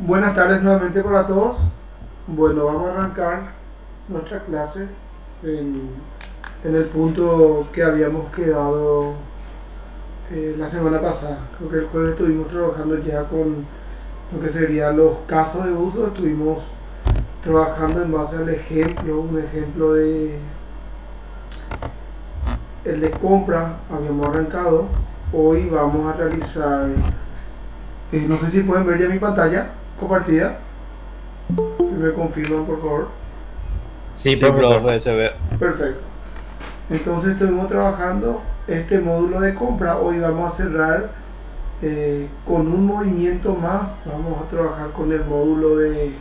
Buenas tardes nuevamente para todos. Bueno, vamos a arrancar nuestra clase en, en el punto que habíamos quedado la semana pasada. Creo que el jueves estuvimos trabajando ya con lo que serían los casos de uso. Estuvimos trabajando en base al ejemplo, un ejemplo de el de compra. Habíamos arrancado. Hoy vamos a realizar, no sé si pueden ver ya mi pantalla compartida. Si me confirman, por favor. Sí, Sí, profesor. profe, se ve. Perfecto. Entonces estuvimos trabajando este módulo de compra. Hoy vamos a cerrar con un movimiento más. Vamos a trabajar con el módulo de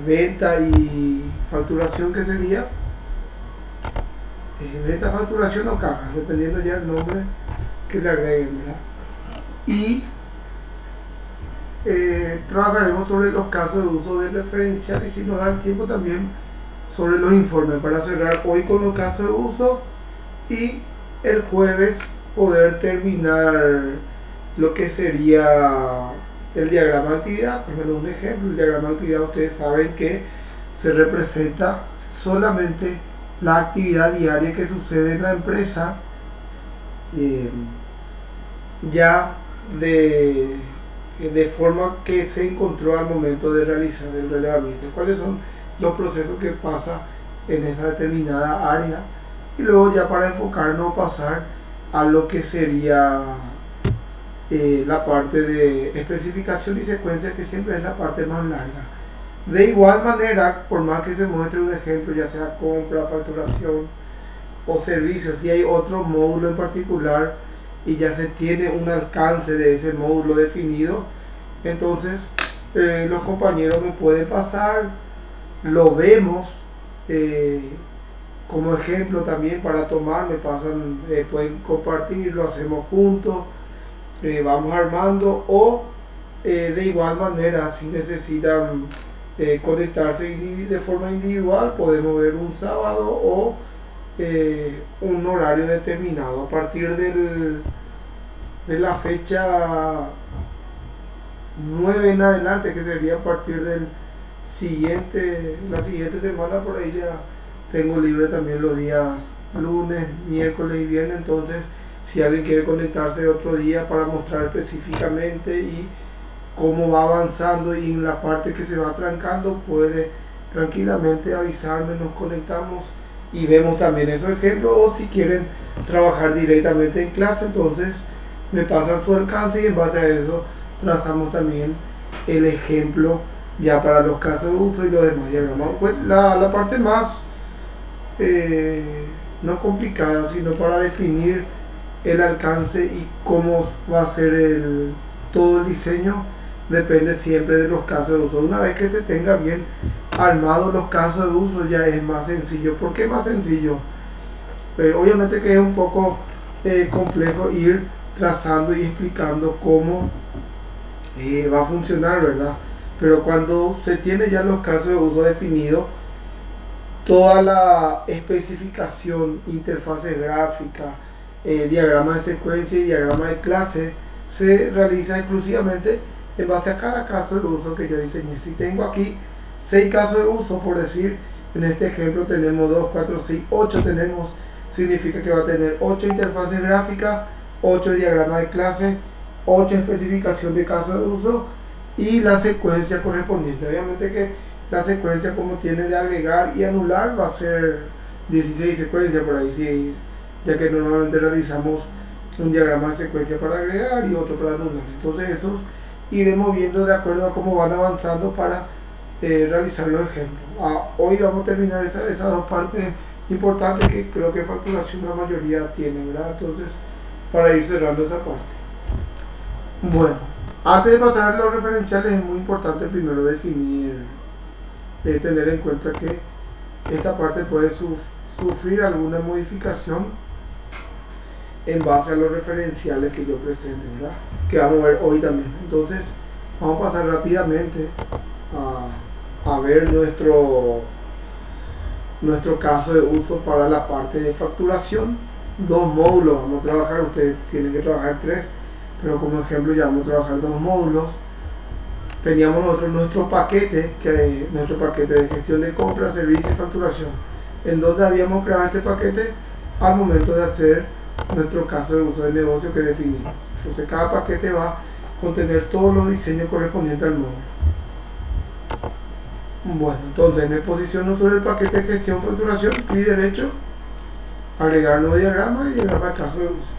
venta y facturación, que sería venta, facturación o cajas, dependiendo ya el nombre que le agreguen, ¿verdad? Y trabajaremos sobre los casos de uso de referencial, y si nos da el tiempo también sobre los informes, para cerrar hoy con los casos de uso y el jueves poder terminar lo que sería el diagrama de actividad. Por ejemplo, un ejemplo: el diagrama de actividad, ustedes saben que se representa solamente la actividad diaria que sucede en la empresa, eh, ya de de forma que se encontró al momento de realizar el relevamiento, cuáles son los procesos que pasa en esa determinada área, y luego ya para enfocarnos pasar a lo que sería la parte de especificación y secuencia, que siempre es la parte más larga. De igual manera, por más que se muestre un ejemplo, ya sea compra, facturación o servicios, si hay otro módulo en particular y ya se tiene un alcance de ese módulo definido, entonces los compañeros me pueden pasar, lo vemos como ejemplo también para tomar, me pasan, pueden compartir, lo hacemos juntos, vamos armando, o de igual manera, si necesitan conectarse de forma individual, podemos ver un sábado o un horario determinado a partir de la fecha 9 en adelante, que sería a partir del la siguiente semana. Por ahí ya tengo libre también los días lunes, miércoles y viernes. Entonces, si alguien quiere conectarse otro día para mostrar específicamente y cómo va avanzando y en la parte que se va trancando, puede tranquilamente avisarme, nos conectamos y vemos también esos ejemplos. O si quieren trabajar directamente en clase, entonces me pasan su alcance y en base a eso trazamos también el ejemplo ya para los casos de uso y los demás diagramas. Pues la parte más no complicada, sino para definir el alcance y cómo va a ser todo el diseño, depende siempre de los casos de uso. Una vez que se tenga bien armados los casos de uso, ya es más sencillo. ¿Por qué más sencillo? Obviamente que es un poco complejo ir trazando y explicando cómo va a funcionar, ¿verdad? Pero cuando se tiene ya los casos de uso definidos, toda la especificación, interfaces gráficas, diagrama de secuencia y diagrama de clase se realiza exclusivamente en base a cada caso de uso que yo diseñé. Si tengo aquí 6 casos de uso, por decir, en este ejemplo tenemos 2, 4, 6, 8 tenemos, significa que va a tener 8 interfaces gráficas, 8 diagramas de clase, 8 especificación de caso de uso y la secuencia correspondiente. Obviamente que la secuencia, como tiene de agregar y anular, va a ser 16 secuencias por ahí, sí, ya que normalmente realizamos un diagrama de secuencia para agregar y otro para anular. Entonces esos iremos viendo de acuerdo a cómo van avanzando para realizar los ejemplos. Hoy vamos a terminar esas dos partes importantes que creo que facturación la mayoría tiene, ¿verdad? Entonces, para ir cerrando esa parte. Bueno, antes de pasar a los referenciales, es muy importante primero definir, tener en cuenta que esta parte puede sufrir alguna modificación en base a los referenciales que yo presente, ¿verdad? Que vamos a ver hoy también. Entonces, vamos a pasar rápidamente a ver nuestro caso de uso para la parte de facturación. Dos módulos vamos a trabajar, ustedes tienen que trabajar tres, pero como ejemplo ya vamos a trabajar dos módulos. teníamos nosotros nuestro paquete de gestión de compra, servicio y facturación, en donde habíamos creado este paquete al momento de hacer nuestro caso de uso de negocio que definimos. Entonces cada paquete va a contener todos los diseños correspondientes al módulo. Bueno, entonces me posiciono sobre el paquete de gestión facturación, clic derecho, agregar nuevo diagrama y llegar al caso de uso.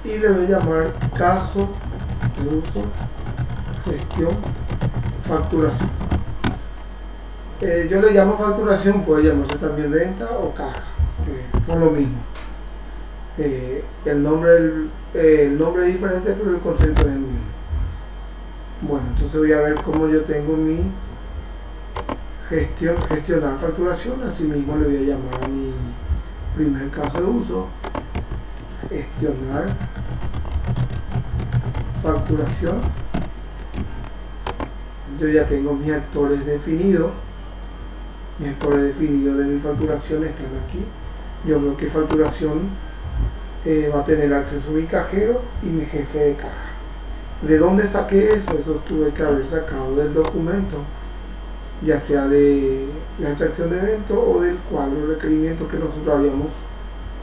Y le voy a llamar caso de uso, gestión, facturación. Yo le llamo facturación, puede llamarse también venta o caja, son lo mismo. El nombre es diferente, pero el concepto es el mismo. Bueno, entonces voy a ver cómo yo tengo mi gestionar facturación. Así mismo le voy a llamar a mi primer caso de uso, gestionar facturación. Yo ya tengo mis actores definidos. Mis actores definidos de mi facturación están aquí. Yo veo que facturación va a tener acceso a mi cajero y mi jefe de caja. ¿De dónde saqué eso? Eso tuve que haber sacado del documento, ya sea de la extracción de evento o del cuadro de requerimiento que nosotros habíamos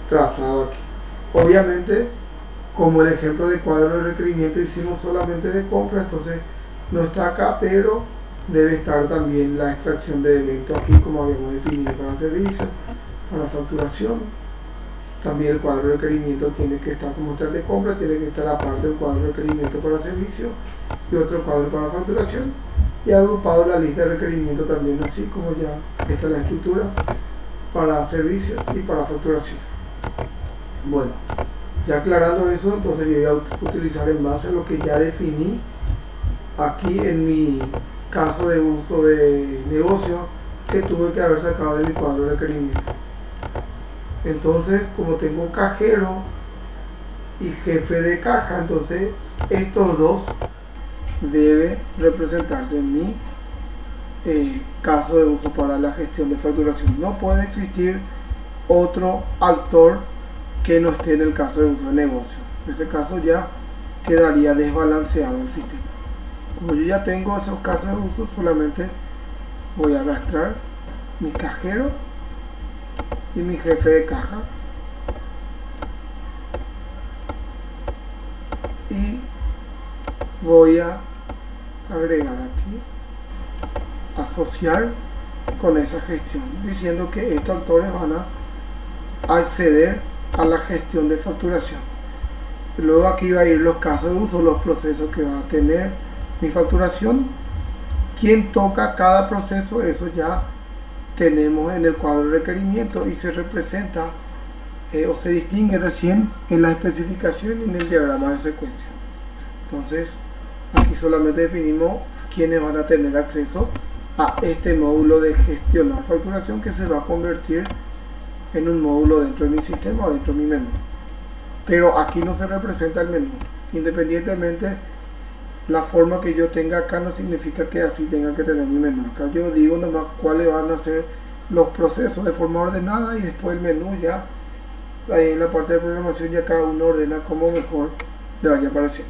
trazado aquí. Obviamente, como el ejemplo de cuadro de requerimiento hicimos solamente de compra, entonces no está acá, pero debe estar también la extracción de evento aquí, como habíamos definido para servicio, para facturación. También el cuadro de requerimiento tiene que estar como está el de compra, tiene que estar aparte del cuadro de requerimiento para servicio y otro cuadro para facturación, y agrupado la lista de requerimientos también, así como ya está la estructura para servicio y para facturación. Bueno, ya aclarando eso, entonces yo voy a utilizar en base a lo que ya definí aquí en mi caso de uso de negocio, que tuve que haber sacado de mi cuadro de requerimiento. Entonces, como tengo cajero y jefe de caja, entonces estos dos deben representarse en mi caso de uso para la gestión de facturación. No puede existir otro actor que no esté en el caso de uso de negocio. En ese caso ya quedaría desbalanceado el sistema. Como yo ya tengo esos casos de uso, solamente voy a arrastrar mi cajero y mi jefe de caja y voy a agregar aquí asociar con esa gestión, diciendo que estos actores van a acceder a la gestión de facturación. Luego aquí va a ir los casos de uso, los procesos que va a tener mi facturación. Quien toca cada proceso, eso ya tenemos en el cuadro de requerimiento y se representa o se distingue recién en la especificación y en el diagrama de secuencia. Entonces aquí solamente definimos quiénes van a tener acceso a este módulo de gestionar facturación, que se va a convertir en un módulo dentro de mi sistema o dentro de mi menú. Pero aquí no se representa el menú. Independientemente la forma que yo tenga acá, no significa que así tenga que tener mi menú. Acá yo digo nomás cuáles van a ser los procesos de forma ordenada, y después el menú ya ahí en la parte de programación ya cada uno ordena como mejor le vaya apareciendo.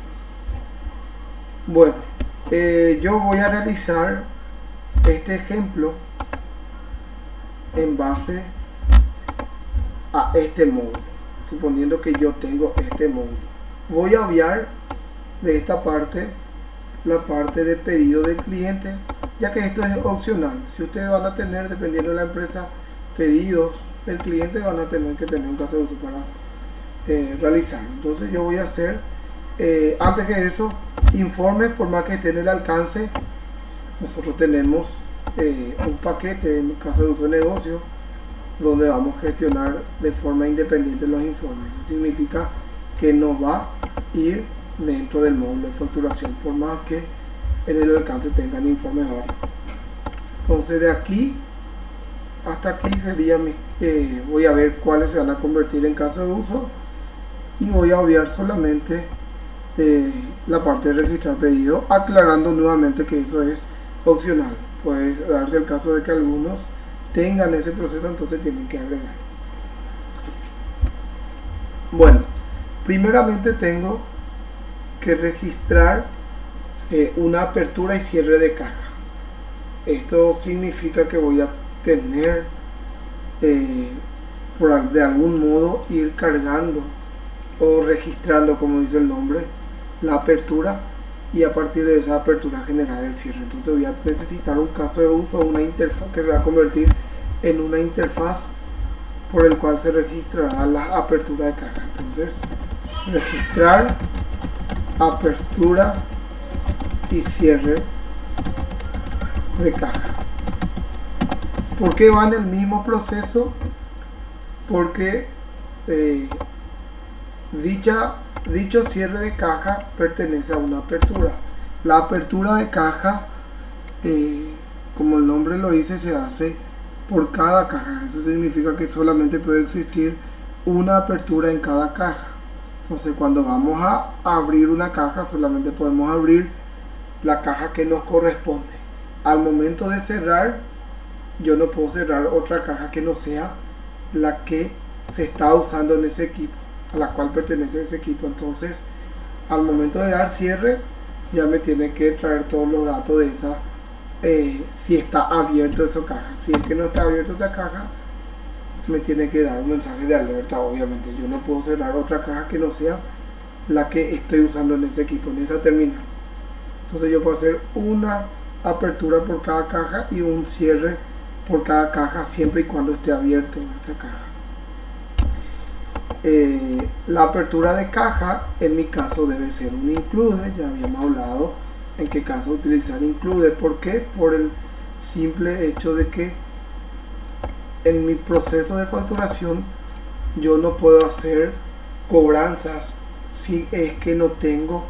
Bueno, yo voy a realizar este ejemplo en base a este módulo, suponiendo que yo tengo este módulo. Voy a obviar de esta parte la parte de pedido del cliente, ya que esto es opcional. Si ustedes van a tener, dependiendo de la empresa, pedidos del cliente, van a tener que tener un caso de uso para realizarlo. Entonces yo voy a hacer, antes que eso, informes, por más que esté en el alcance. Nosotros tenemos un paquete, en el caso de uso de negocio, donde vamos a gestionar de forma independiente los informes. Eso significa que no va a ir dentro del módulo de facturación, por más que en el alcance tengan informes varios. Entonces de aquí hasta aquí sería voy a ver cuáles se van a convertir en caso de uso, y voy a obviar solamente la parte de registrar pedido, aclarando nuevamente que eso es opcional. Puede darse el caso de que algunos tengan ese proceso, entonces tienen que agregar. Bueno, primeramente tengo que registrar una apertura y cierre de caja. Esto significa que voy a tener de algún modo ir cargando o registrando, como dice el nombre, la apertura, y a partir de esa apertura generar el cierre. Entonces voy a necesitar un caso de uso, una interfaz que se va a convertir en una interfaz por el cual se registrará la apertura de caja. Entonces, registrar apertura y cierre de caja. ¿Por qué va en el mismo proceso? Porque dicho cierre de caja pertenece a una apertura. La apertura de caja, como el nombre lo dice, se hace por cada caja. Eso significa que solamente puede existir una apertura en cada caja. Entonces, cuando vamos a abrir una caja, solamente podemos abrir la caja que nos corresponde. Al momento de cerrar, yo no puedo cerrar otra caja que no sea la que se está usando en ese equipo, a la cual pertenece ese equipo. Entonces, al momento de dar cierre, ya me tiene que traer todos los datos de esa, si está abierto esa caja. Si es que no está abierto esa caja, me tiene que dar un mensaje de alerta. Obviamente yo no puedo cerrar otra caja que no sea la que estoy usando en ese equipo, en esa terminal. Entonces yo puedo hacer una apertura por cada caja y un cierre por cada caja, siempre y cuando esté abierto esta caja. La apertura de caja en mi caso debe ser un include. Ya habíamos hablado en qué caso utilizar include. ¿Por qué? Por el simple hecho de que en mi proceso de facturación yo no puedo hacer cobranzas si es que no tengo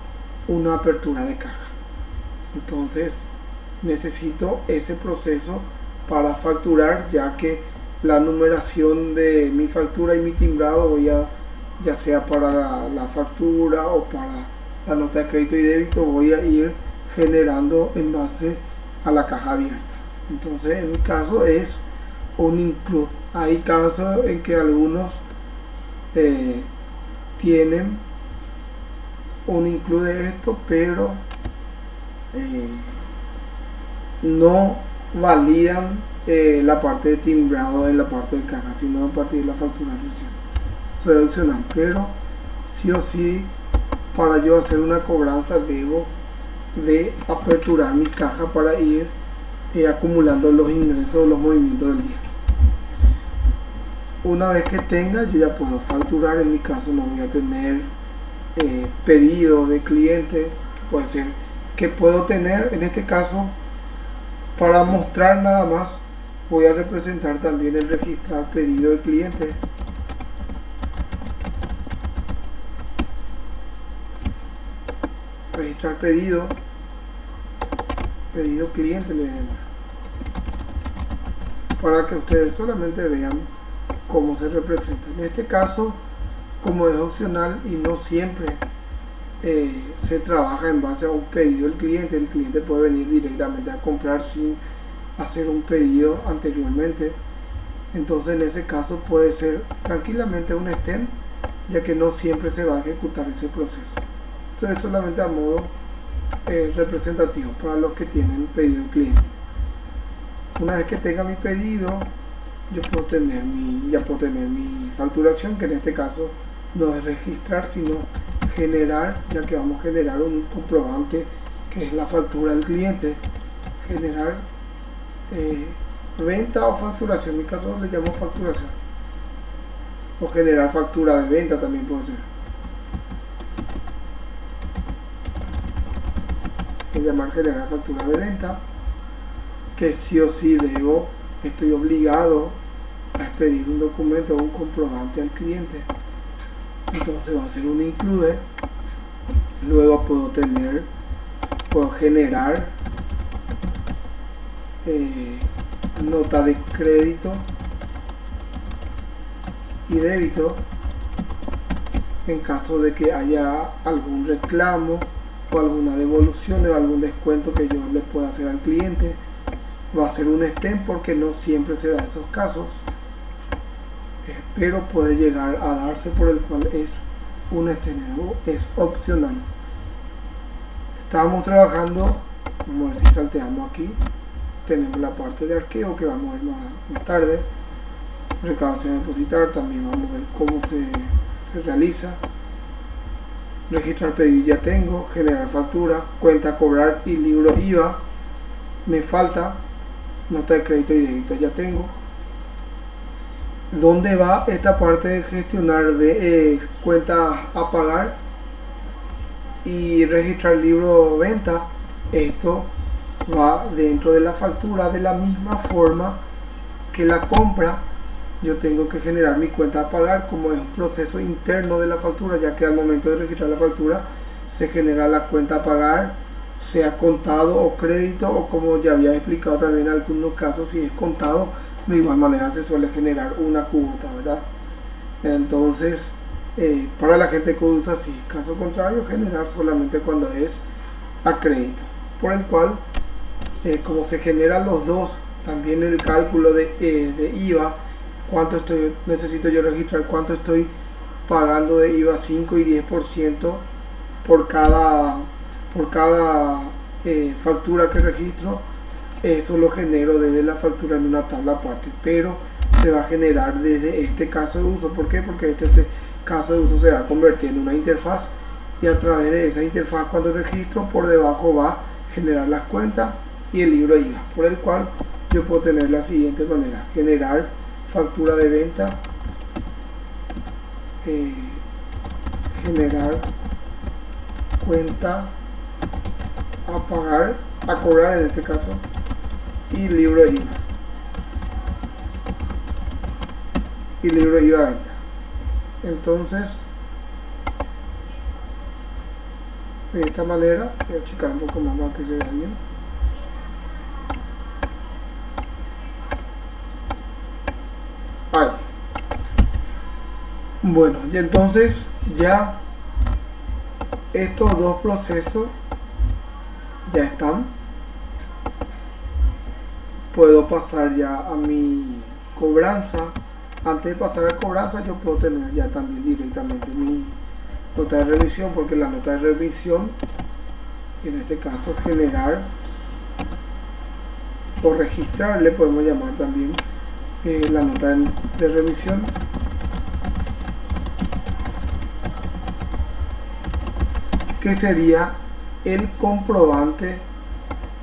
una apertura de caja. Entonces necesito ese proceso para facturar, ya que la numeración de mi factura y mi timbrado, ya sea para la factura o para la nota de crédito y débito, voy a ir generando en base a la caja abierta. Entonces en mi caso es un include. Hay casos en que algunos tienen un include esto, pero no validan la parte de timbrado en la parte de caja, sino a partir de la facturación. Eso es opcional, pero sí o sí, para yo hacer una cobranza debo de aperturar mi caja para ir acumulando los ingresos, los movimientos del día. Una vez que tenga, yo ya puedo facturar. En mi caso no voy a tener pedidos de clientes, que puede ser que puedo tener. En este caso, para mostrar nada más, voy a representar también el registrar pedido de cliente. Registrar pedido cliente, le llamo, para que ustedes solamente vean cómo se representa. En este caso, como es opcional y no siempre se trabaja en base a un pedido del cliente, el cliente puede venir directamente a comprar sin hacer un pedido anteriormente. Entonces en ese caso puede ser tranquilamente un STEM, ya que no siempre se va a ejecutar ese proceso. Entonces solamente a modo representativo para los que tienen pedido del cliente. Una vez que tenga mi pedido, yo puedo tener mi facturación, que en este caso no es registrar sino generar, ya que vamos a generar un comprobante que es la factura del cliente. Generar venta o facturación, en mi caso le llamo facturación, o generar factura de venta también puede ser. Llamar generar factura de venta, que sí o sí estoy obligado a expedir un documento o un comprobante al cliente. Entonces va a ser un include. Luego puedo generar nota de crédito y débito en caso de que haya algún reclamo o alguna devolución o algún descuento que yo le pueda hacer al cliente. Va a ser un STEM porque no siempre se da esos casos, pero puede llegar a darse, por el cual es un STEM, es opcional. estábamos trabajando, vamos a ver si salteamos aquí, tenemos la parte de arqueo que vamos a ver más tarde, recaudación a depositar, también vamos a ver cómo se realiza, registrar pedido ya tengo, generar factura, cuenta a cobrar y libro IVA, me falta, nota de crédito y débito ya tengo. ¿Dónde va esta parte de gestionar cuenta a pagar y registrar libro venta? Esto va dentro de la factura de la misma forma que la compra. Yo tengo que generar mi cuenta a pagar como es un proceso interno de la factura, ya que al momento de registrar la factura se genera la cuenta a pagar, sea contado o crédito, o como ya había explicado también en algunos casos, si es contado, de igual manera se suele generar una cuota, ¿verdad? Entonces, para la gente que usa así, caso contrario, generar solamente cuando es a crédito, por el cual, como se generan los dos, también el cálculo de IVA, cuánto necesito yo registrar, cuánto estoy pagando de IVA, 5 y 10% por cada factura que registro. Eso lo genero desde la factura en una tabla aparte, pero se va a generar desde este caso de uso. ¿Por qué? Porque este caso de uso se va a convertir en una interfaz, y a través de esa interfaz, cuando registro, por debajo va a generar las cuentas y el libro IVA, por el cual yo puedo tener la siguiente manera: generar factura de venta, generar cuenta a pagar, a cobrar en este caso, y libro IVA, venta. Entonces, de esta manera, voy a checar un poco más para que se vea bien. Ahí. Bueno, y entonces ya estos dos procesos ya están. Puedo pasar ya a mi cobranza. Antes de pasar a cobranza, yo puedo tener ya también directamente mi nota de revisión, porque la nota de revisión, en este caso generar o registrar, le podemos llamar también la nota de revisión, que sería el comprobante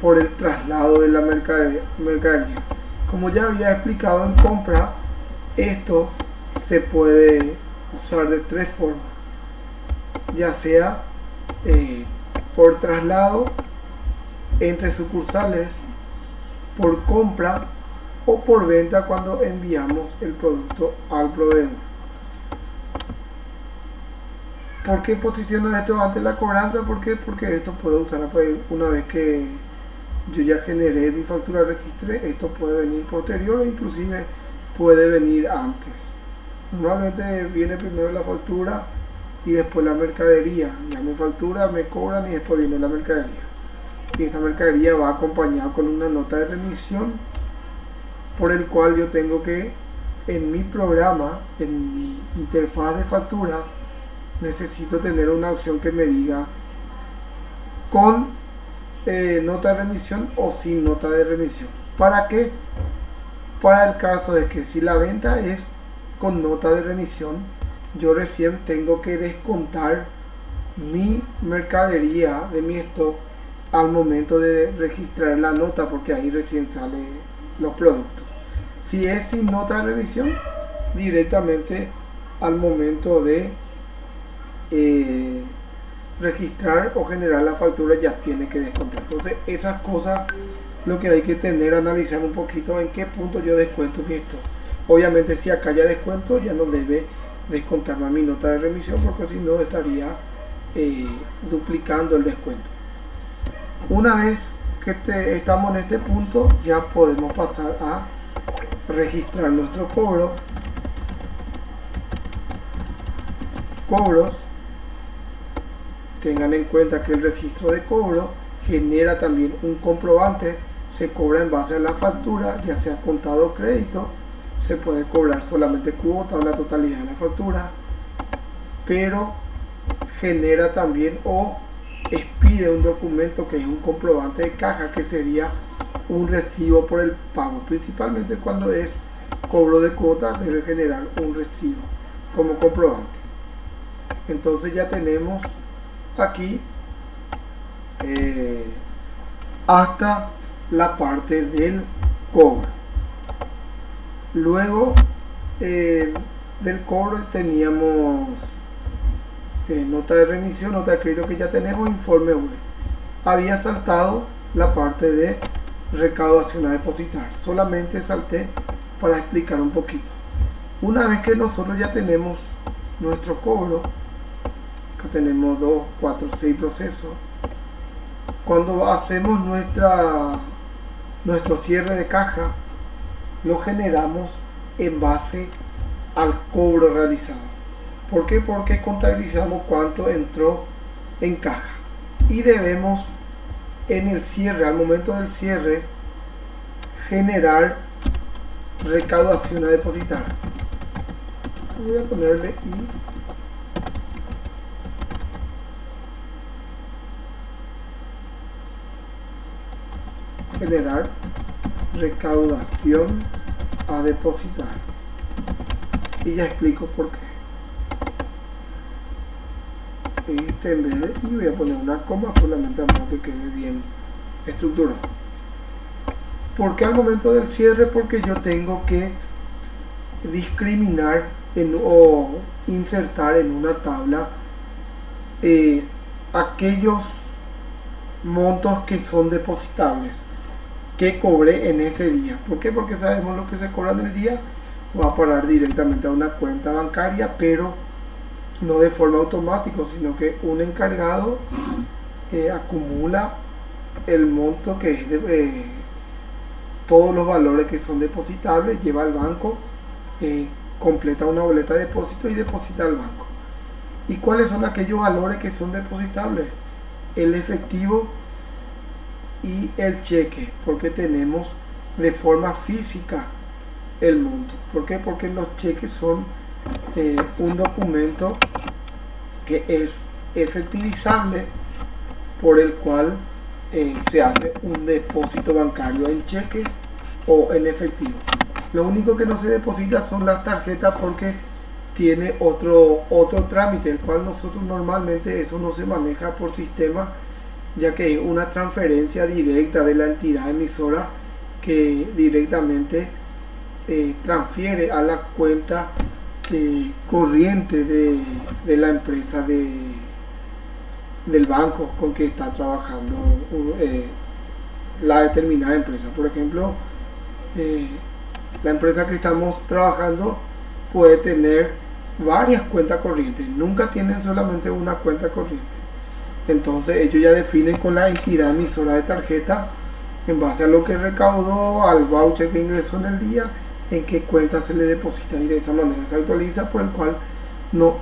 por el traslado de la mercadería. Como ya había explicado en compra, esto se puede usar de tres formas, ya sea por traslado entre sucursales, por compra o por venta cuando enviamos el producto al proveedor. ¿Por qué posiciono esto antes de la cobranza? ¿Por qué? Porque esto puedo usar una vez que yo ya generé mi factura, registré. Esto puede venir posterior o inclusive puede venir antes. Normalmente viene primero la factura y después la mercadería. Ya me factura, me cobran y después viene la mercadería. Y esta mercadería va acompañada con una nota de remisión, por el cual yo tengo que, en mi programa, en mi interfaz de factura, necesito tener una opción que me diga con nota de remisión o sin nota de remisión. ¿Para qué? Para el caso de que si la venta es con nota de remisión, yo recién tengo que descontar mi mercadería de mi stock al momento de registrar la nota, porque ahí recién salen los productos. Si es sin nota de revisión, directamente al momento de registrar o generar la factura ya tiene que descontar. Entonces esas cosas, lo que hay que tener, analizar un poquito en qué punto yo descuento mi stock. Obviamente si acá ya descuento, ya no debe descontar más mi nota de remisión, porque si no estaría duplicando el descuento. Una vez que estamos en este punto, ya podemos pasar a registrar nuestro cobros. Tengan en cuenta que el registro de cobro genera también un comprobante. Se cobra en base a la factura, ya sea contado o crédito. Se puede cobrar solamente cuota o la totalidad de la factura, pero genera también, o expide un documento que es un comprobante de caja, que sería un recibo por el pago. Principalmente cuando es cobro de cuotas debe generar un recibo como comprobante. Entonces ya tenemos aquí hasta la parte del cobro. Luego del cobro teníamos nota de remisión, nota de crédito que ya tenemos, informe web. Había saltado la parte de recaudación a depositar. Solamente salté para explicar un poquito. Una vez que nosotros ya tenemos nuestro cobro, acá tenemos 2, 4, 6 procesos. Cuando hacemos nuestro cierre de caja, lo generamos en base al cobro realizado. ¿Por qué? Porque contabilizamos cuánto entró en caja y debemos en el cierre, al momento del cierre, generar recaudación a depositar. Voy a ponerle generar recaudación a depositar, y ya explico por qué. En vez de y voy a poner una coma solamente para que quede bien estructurado. Porque al momento del cierre, porque yo tengo que discriminar o insertar en una tabla aquellos montos que son depositables, que cobré en ese día. ¿Por qué? Porque sabemos lo que se cobra en el día va a parar directamente a una cuenta bancaria, pero no de forma automática, sino que un encargado acumula el monto que es de todos los valores que son depositables, lleva al banco, completa una boleta de depósito y deposita al banco. ¿Y cuáles son aquellos valores que son depositables? El efectivo y el cheque, porque tenemos de forma física el monto. ¿Por qué? Porque los cheques son un documento que es efectivizable, por el cual se hace un depósito bancario en cheque o en efectivo. Lo único que no se deposita son las tarjetas, porque tiene otro trámite, el cual nosotros normalmente eso no se maneja por sistema, ya que es una transferencia directa de la entidad emisora que directamente transfiere a la cuenta corriente de la empresa del banco con que está trabajando la determinada empresa. Por ejemplo, la empresa que estamos trabajando puede tener varias cuentas corrientes, nunca tienen solamente una cuenta corriente. Entonces ellos ya definen con la entidad emisora de tarjeta, en base a lo que recaudó, al voucher que ingresó en el día, en qué cuenta se le deposita, y de esa manera se actualiza, por el cual no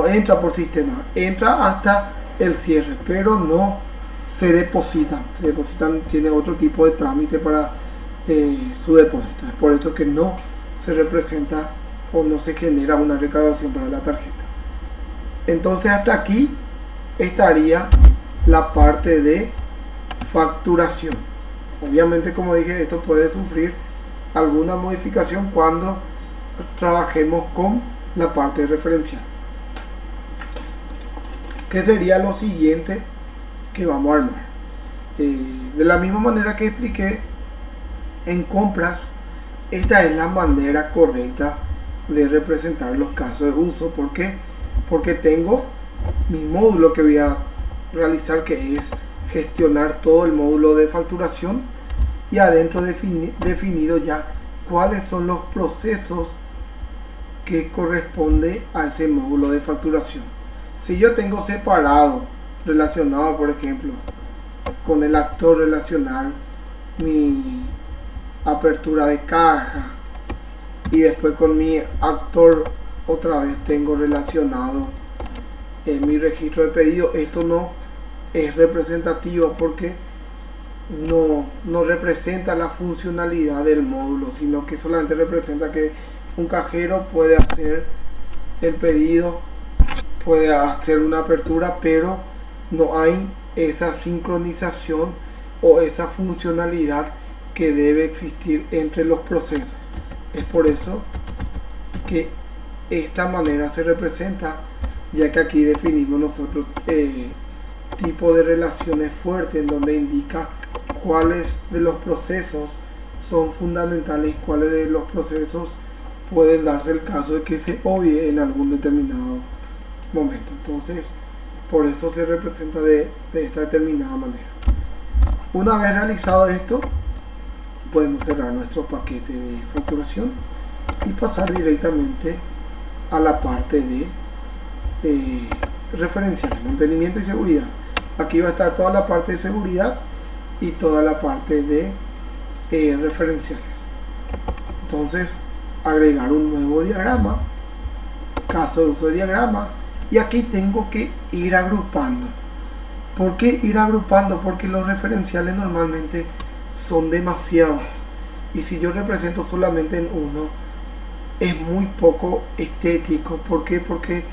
entra por sistema, entra hasta el cierre, pero no se depositan. Tiene otro tipo de trámite para su depósito. Es por eso que no se representa o no se genera una recaudación para la tarjeta. Entonces hasta aquí estaría la parte de facturación. Obviamente, como dije, esto puede sufrir alguna modificación cuando trabajemos con la parte referencial, que sería lo siguiente que vamos a armar. De la misma manera que expliqué en compras, esta es la manera correcta de representar los casos de uso. ¿Por qué? Porque tengo mi módulo que voy a realizar, que es gestionar todo el módulo de facturación, y adentro definido ya cuáles son los procesos que corresponde a ese módulo de facturación. Si yo tengo separado, relacionado, por ejemplo, con el actor, relacionar mi apertura de caja, y después con mi actor otra vez tengo relacionado mi registro de pedido, esto no es representativo, porque no representa la funcionalidad del módulo, sino que solamente representa que un cajero puede hacer el pedido, puede hacer una apertura, pero no hay esa sincronización o esa funcionalidad que debe existir entre los procesos. Es por eso que esta manera se representa, ya que aquí definimos nosotros tipo de relaciones fuertes, en donde indica cuáles de los procesos son fundamentales y cuáles de los procesos pueden darse el caso de que se obvie en algún determinado momento. Entonces, por eso se representa de esta determinada manera. Una vez realizado esto, podemos cerrar nuestro paquete de facturación y pasar directamente a la parte de referenciales, mantenimiento y seguridad. Aquí va a estar toda la parte de seguridad y toda la parte de referenciales. Entonces, agregar un nuevo diagrama, caso de uso de diagrama, y aquí tengo que ir agrupando. ¿Por qué ir agrupando? Porque los referenciales normalmente son demasiados, y si yo represento solamente en uno es muy poco estético. ¿Por qué? Porque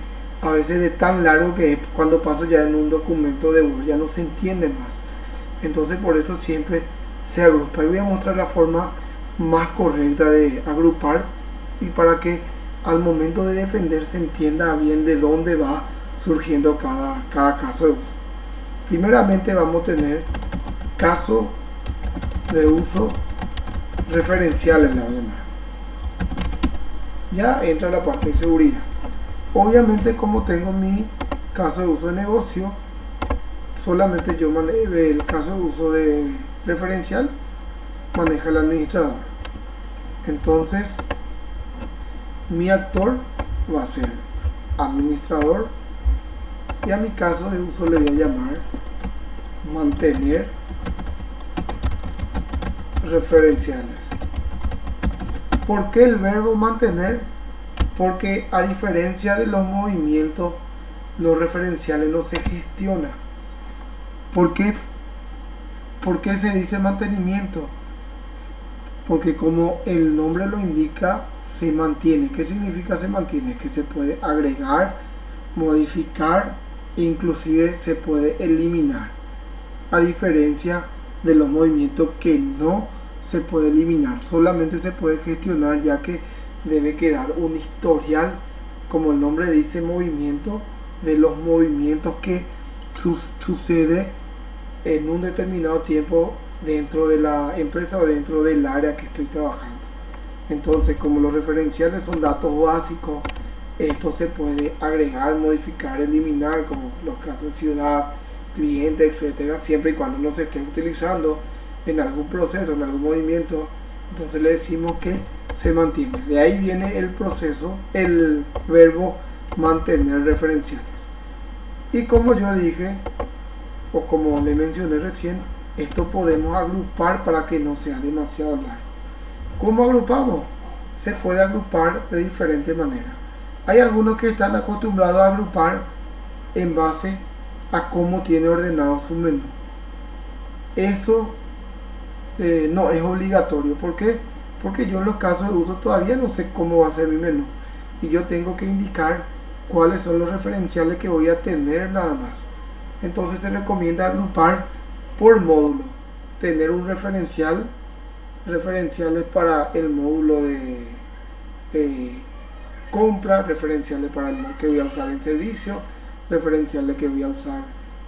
a veces de tan largo que es, cuando paso ya en un documento de Word ya no se entiende más. Entonces por eso siempre se agrupa, y voy a mostrar la forma más correcta de agrupar, y para que al momento de defender se entienda bien de dónde va surgiendo cada caso de uso. Primeramente vamos a tener caso de uso referenciales, la llamada. Ya entra la parte de seguridad. Obviamente, como tengo mi caso de uso de negocio, solamente yo manejo el caso de uso de referencial, maneja el administrador. Entonces mi actor va a ser administrador, y a mi caso de uso le voy a llamar mantener referenciales. ¿Por qué el verbo mantener? Porque a diferencia de los movimientos, los referenciales no se gestionan. ¿Por qué? ¿Por qué se dice mantenimiento? Porque como el nombre lo indica, se mantiene. ¿Qué significa se mantiene? Que se puede agregar, modificar e inclusive se puede eliminar. A diferencia de los movimientos que no se puede eliminar, solamente se puede gestionar, ya que debe quedar un historial, como el nombre dice, movimiento, de los movimientos que sucede en un determinado tiempo dentro de la empresa o dentro del área que estoy trabajando. Entonces, como los referenciales son datos básicos, esto se puede agregar, modificar, eliminar, como los casos de ciudad, cliente, etcétera, siempre y cuando no se esté utilizando en algún proceso, en algún movimiento. Entonces le decimos que se mantiene. De ahí viene el proceso, el verbo mantener referenciales. Y como yo dije, o como le mencioné recién, esto podemos agrupar para que no sea demasiado largo. ¿Cómo agrupamos? Se puede agrupar de diferentes maneras. Hay algunos que están acostumbrados a agrupar en base a cómo tiene ordenado su menú. Eso no es obligatorio. ¿Por qué? Porque yo en los casos de uso todavía no sé cómo va a ser mi menú, y yo tengo que indicar cuáles son los referenciales que voy a tener nada más. Entonces se recomienda agrupar por módulo, tener un referenciales para el módulo de compra, referenciales para el que voy a usar en servicio, referenciales que voy a usar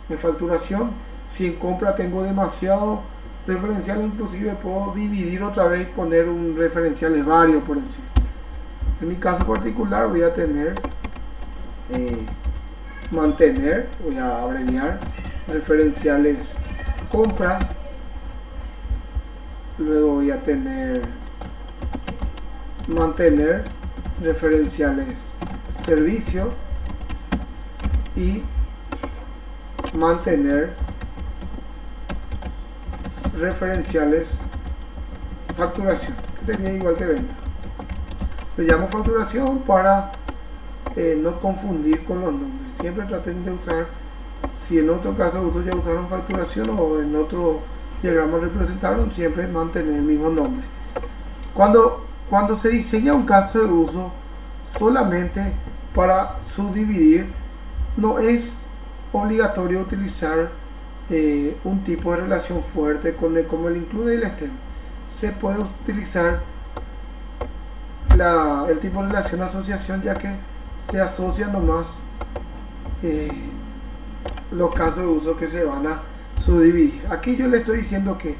en facturación. Si en compra tengo demasiado referenciales, inclusive puedo dividir otra vez y poner un referenciales varios, por decir. En mi caso particular voy a tener mantener, voy a abreviar, referenciales compras, luego voy a tener mantener referenciales servicio y mantener referenciales facturación, que sería igual que venta. Le llamo facturación para no confundir con los nombres. Siempre traten de usar, si en otro caso de uso ya usaron facturación o en otro diagrama representaron, siempre mantener el mismo nombre. Cuando se diseña un caso de uso solamente para subdividir, no es obligatorio utilizar un tipo de relación fuerte como el include y el extend. Se puede utilizar el tipo de relación asociación, ya que se asocian nomás los casos de uso que se van a subdividir. Aquí yo le estoy diciendo que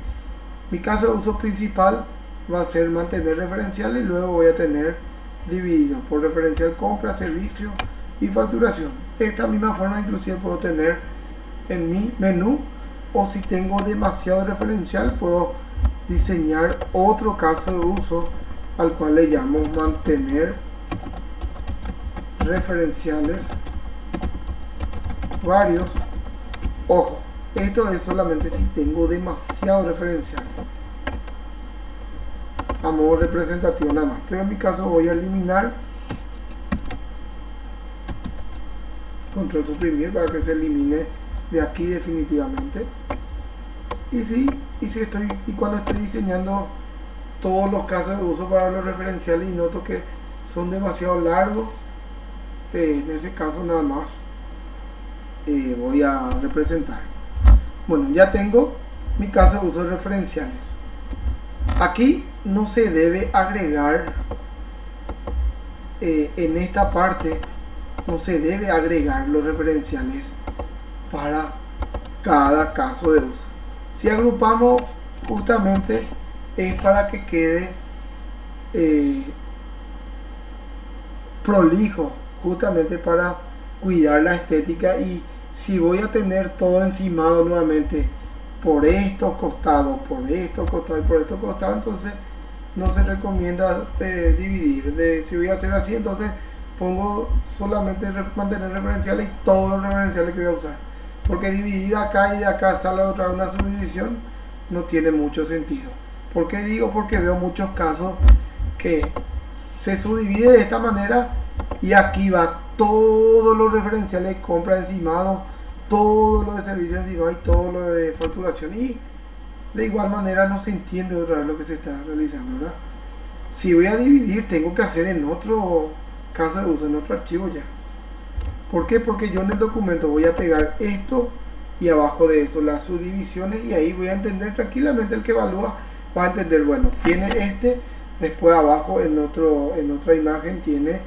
mi caso de uso principal va a ser mantener referencial y luego voy a tener dividido por referencial compra, servicio y facturación. De esta misma forma inclusive puedo tener en mi menú, o si tengo demasiado referencial puedo diseñar otro caso de uso al cual le llamo mantener referenciales varios. Ojo, esto es solamente si tengo demasiado referencial a modo representativo nada más, pero en mi caso voy a eliminar, control suprimir para que se elimine de aquí definitivamente. Y cuando estoy diseñando todos los casos de uso para los referenciales y noto que son demasiado largos, en ese caso nada más voy a representar. Bueno, ya tengo mi caso de uso de referenciales. Aquí no se debe agregar en esta parte, no se debe agregar los referenciales para cada caso de uso. Si agrupamos, justamente es para que quede prolijo, justamente para cuidar la estética. Y si voy a tener todo encimado nuevamente por estos costados, por estos costados y por estos costados, entonces no se recomienda dividir. Si voy a hacer así, entonces pongo solamente mantener referenciales y todos los referenciales que voy a usar, porque dividir acá y de acá sale otra vez una subdivisión, no tiene mucho sentido. ¿Por qué digo? Porque veo muchos casos que se subdivide de esta manera y aquí va todos los referenciales de compra encimado, todo lo de servicio encima y todo lo de facturación, y de igual manera no se entiende otra vez lo que se está realizando, ¿verdad? Si voy a dividir, tengo que hacer en otro caso de uso, en otro archivo ya. ¿Por qué? Porque yo en el documento voy a pegar esto y abajo de eso las subdivisiones, y ahí voy a entender tranquilamente, el que evalúa va a entender, bueno, tiene después abajo en otra imagen tiene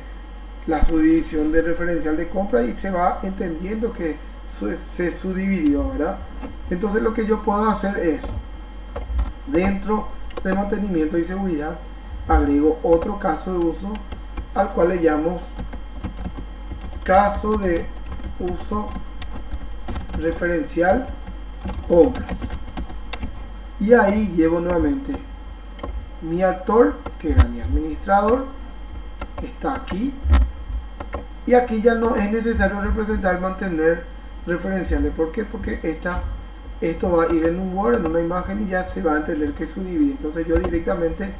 la subdivisión de referencial de compra, y se va entendiendo que se subdividió, ¿verdad? Entonces lo que yo puedo hacer es, dentro de mantenimiento y seguridad, agrego otro caso de uso al cual le llamo caso de uso referencial compras, y ahí llevo nuevamente mi actor, que era mi administrador, que está aquí, y aquí ya no es necesario representar mantener referenciales. ¿Por qué? Porque esto va a ir en un Word, en una imagen, y ya se va a entender que subdivide. Entonces yo directamente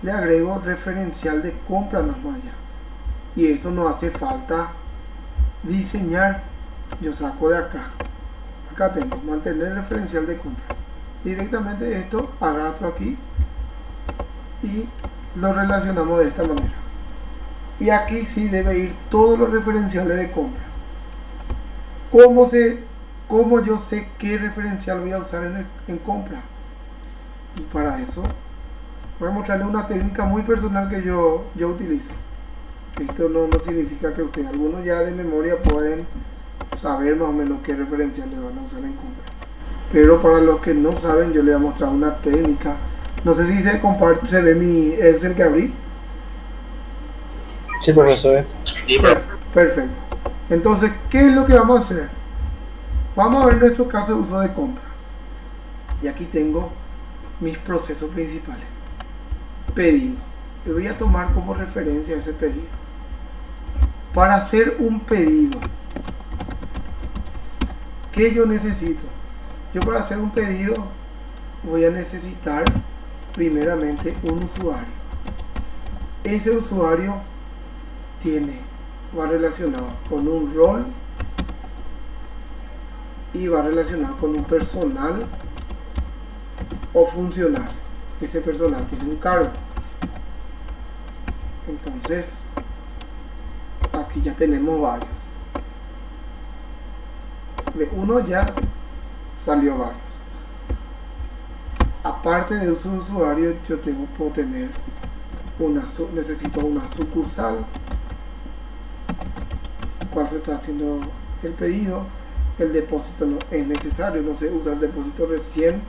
le agrego referencial de compra nomás ya, y eso no hace falta diseñar. Yo saco de acá tengo mantener referencial de compra, directamente esto arrastro aquí y lo relacionamos de esta manera, y aquí sí debe ir todos los referenciales de compra. ¿Cómo yo sé qué referencial voy a usar en compra? Y para eso voy a mostrarles una técnica muy personal que yo utilizo. Esto no significa que ustedes, algunos ya de memoria, pueden saber más o menos qué referencial le van a usar en compra, pero para los que no saben, yo les voy a mostrar una técnica. No sé si se comparte, se ve mi Excel que abrí. Sí, profesor. Sí, Perfecto. Entonces, ¿qué es lo que vamos a hacer? Vamos a ver nuestro caso de uso de compra, y aquí tengo mis procesos principales. Pedido, y voy a tomar como referencia ese pedido. Para hacer un pedido, ¿qué yo necesito? Yo, para hacer un pedido, voy a necesitar primeramente un usuario. Ese usuario va relacionado con un rol y va relacionado con un personal o funcional. Ese personal tiene un cargo. Entonces aquí ya tenemos varios. de uno ya salió varios. Aparte de uso de usuario, yo puedo tener necesito una sucursal, cual se está haciendo el pedido. El depósito no es necesario, no se usa el depósito recién.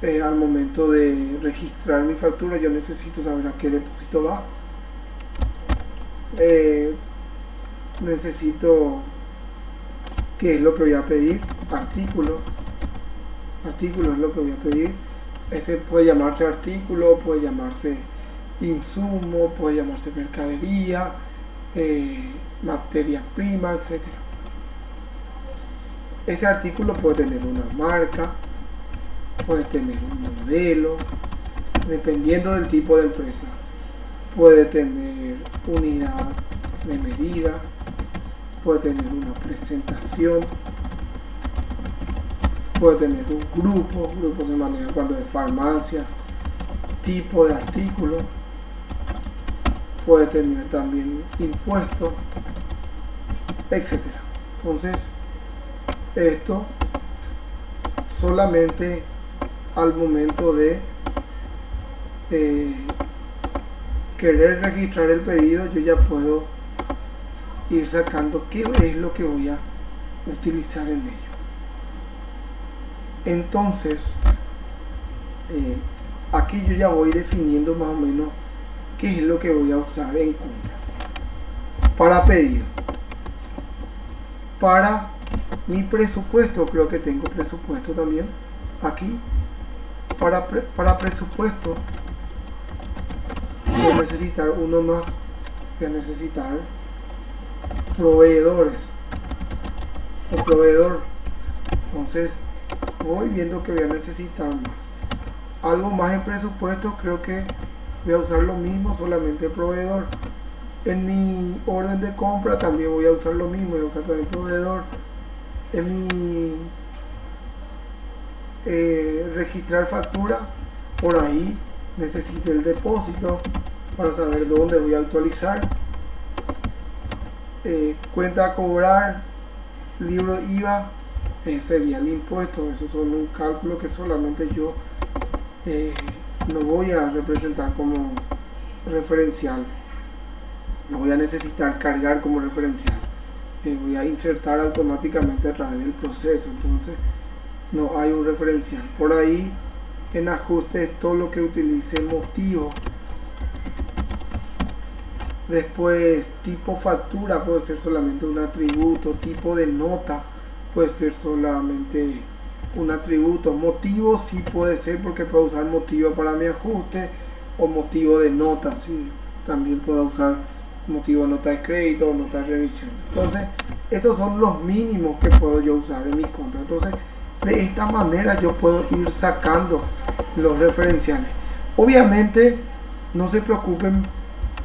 Al momento de registrar mi factura, yo necesito saber a qué depósito va. Necesito qué es lo que voy a pedir. Artículo es lo que voy a pedir. Ese puede llamarse artículo, puede llamarse insumo, puede llamarse mercadería, materia prima, etc. Ese artículo puede tener una marca, puede tener un modelo, dependiendo del tipo de empresa. Puede tener unidad de medida, puede tener una presentación, puede tener un grupo se maneja cuando es farmacia, tipo de artículo, puede tener también impuestos, etc. Entonces, esto solamente al momento de querer registrar el pedido, yo ya puedo ir sacando qué es lo que voy a utilizar en ello. Entonces, aquí yo ya voy definiendo más o menos qué es lo que voy a usar en compra. Para pedido. Para mi presupuesto, creo que tengo presupuesto también. Aquí, para presupuesto, voy a necesitar uno más. Voy a necesitar proveedores o proveedor. Entonces, voy viendo que voy a necesitar más. Algo más en presupuesto, creo que voy a usar lo mismo, solamente proveedor. En mi orden de compra también voy a usar lo mismo, voy a usar también proveedor. En mi registrar factura, por ahí necesito el depósito para saber dónde voy a actualizar. Cuenta a cobrar, libro IVA, sería el impuesto. Esos son un cálculo que solamente yo no voy a representar como referencial, no voy a necesitar cargar como referencial, voy a insertar automáticamente a través del proceso, entonces no hay un referencial. Por ahí en ajustes todo lo que utilice motivo. Después tipo factura puede ser solamente un atributo, tipo de nota puede ser solamente un atributo, motivo sí puede ser porque puedo usar motivo para mi ajuste, o motivo de nota, sí, también puedo usar motivo de nota de crédito o nota de revisión. Entonces estos son los mínimos que puedo yo usar en mi compra. Entonces de esta manera yo puedo ir sacando los referenciales. Obviamente no se preocupen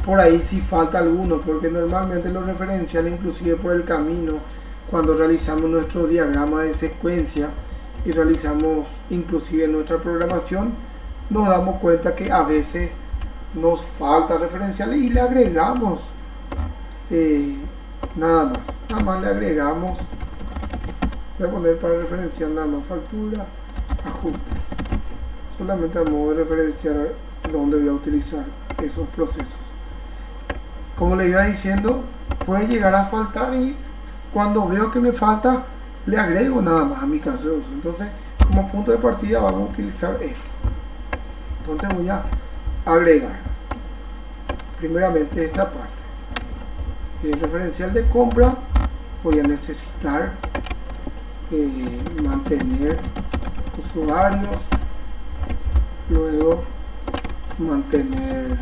por ahí si falta alguno, porque normalmente los referenciales, inclusive por el camino, cuando realizamos nuestro diagrama de secuencia y realizamos inclusive nuestra programación, nos damos cuenta que a veces nos falta referenciales y le agregamos nada más le agregamos, voy a poner para referenciar nada más factura, ajuste, solamente a modo de referenciar donde voy a utilizar esos procesos. Como le iba diciendo, puede llegar a faltar y cuando veo que me falta le agrego nada más a mi caso de uso. Entonces como punto de partida vamos a utilizar esto. Entonces voy a agregar primeramente esta parte. El referencial de compra, voy a necesitar mantener usuarios, luego mantener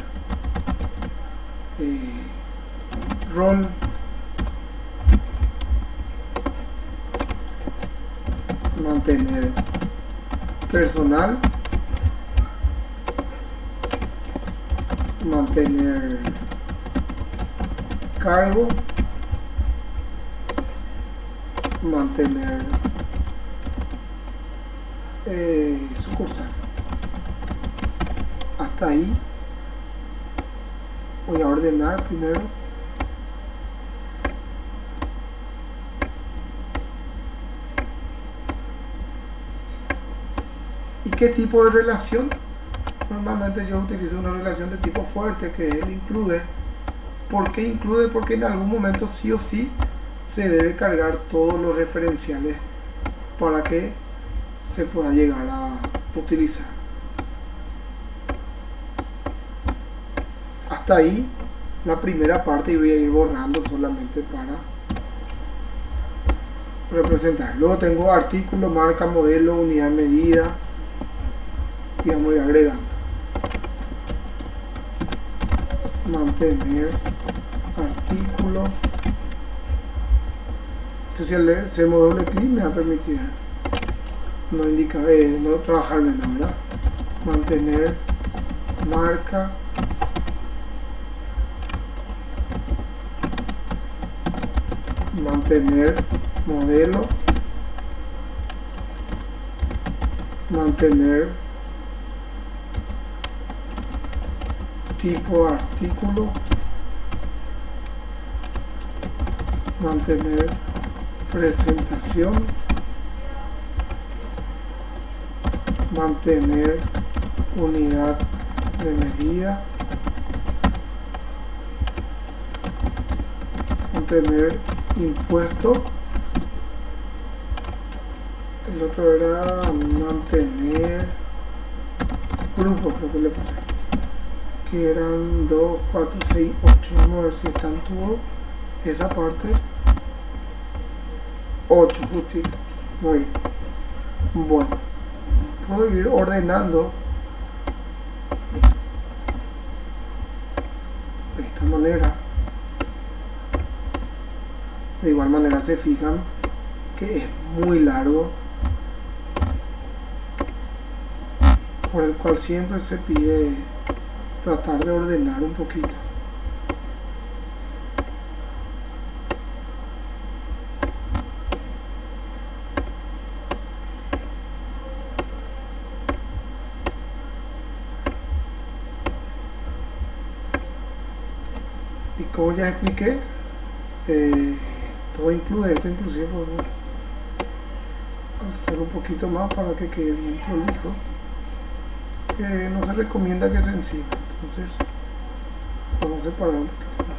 rol, mantener personal, mantener cargo, mantener sucursal. Hasta ahí voy a ordenar primero ¿Y qué tipo de relación? Normalmente yo utilizo una relación de tipo fuerte, que es el include. ¿Por qué include? Porque en algún momento sí o sí se debe cargar todos los referenciales para que se pueda llegar a utilizar. Hasta ahí la primera parte, y voy a ir borrando solamente para representar. Luego tengo artículo, marca, modelo, unidad, medida, y vamos a ir agregando. Mantener artículo. Entonces si hacemos doble clic me va a permitir no indicar, no trabajar menos, ¿verdad? Mantener marca, mantener modelo, mantener tipo artículo, mantener presentación, mantener unidad de medida, mantener impuesto, el otro era mantener grupo, creo que le puse, que eran 2, 4, 6, 8, vamos a ver si están todos, esa parte, 8, justito, muy bien. Bueno, puedo ir ordenando de esta manera. De igual manera se fijan que es muy largo, por el cual siempre se pide tratar de ordenar un poquito. Y como ya expliqué, todo incluye esto, inclusive podemos hacer un poquito más para que quede bien prolijo. No se recomienda que se encima, entonces vamos a separar un poquito más.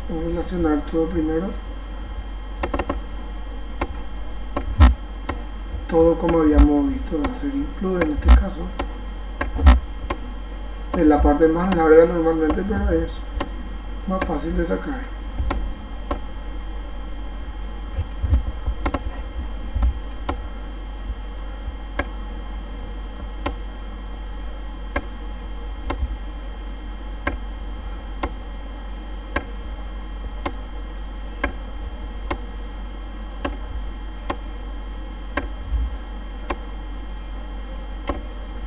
Vamos a relacionar todo primero, todo como habíamos visto va a ser include en este caso. Es la parte más larga normalmente, pero es más fácil de sacar.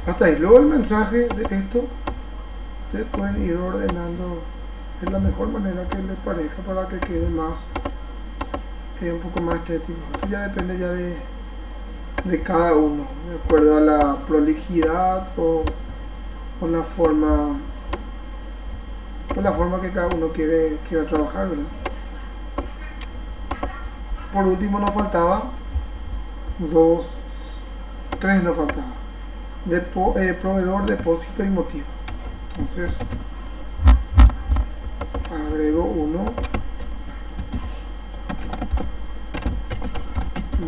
Hasta ahí. Luego el mensaje de esto ustedes pueden ir ordenando de la mejor manera que les parezca para que quede más un poco más estético. Esto ya depende ya de cada uno, de acuerdo a la prolijidad o la forma que cada uno quiera trabajar, ¿verdad? Por último nos faltaba 3 nos faltaba. Proveedor, depósito y motivo. Entonces agrego uno,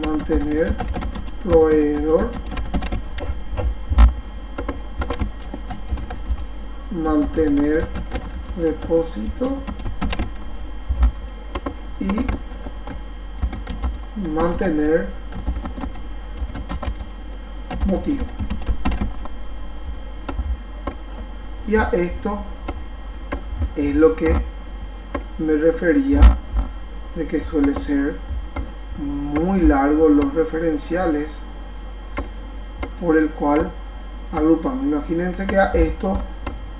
mantener proveedor, mantener depósito y mantener motivo. Y a esto es lo que me refería de que suele ser muy largo los referenciales por el cual agrupamos. Imagínense que a esto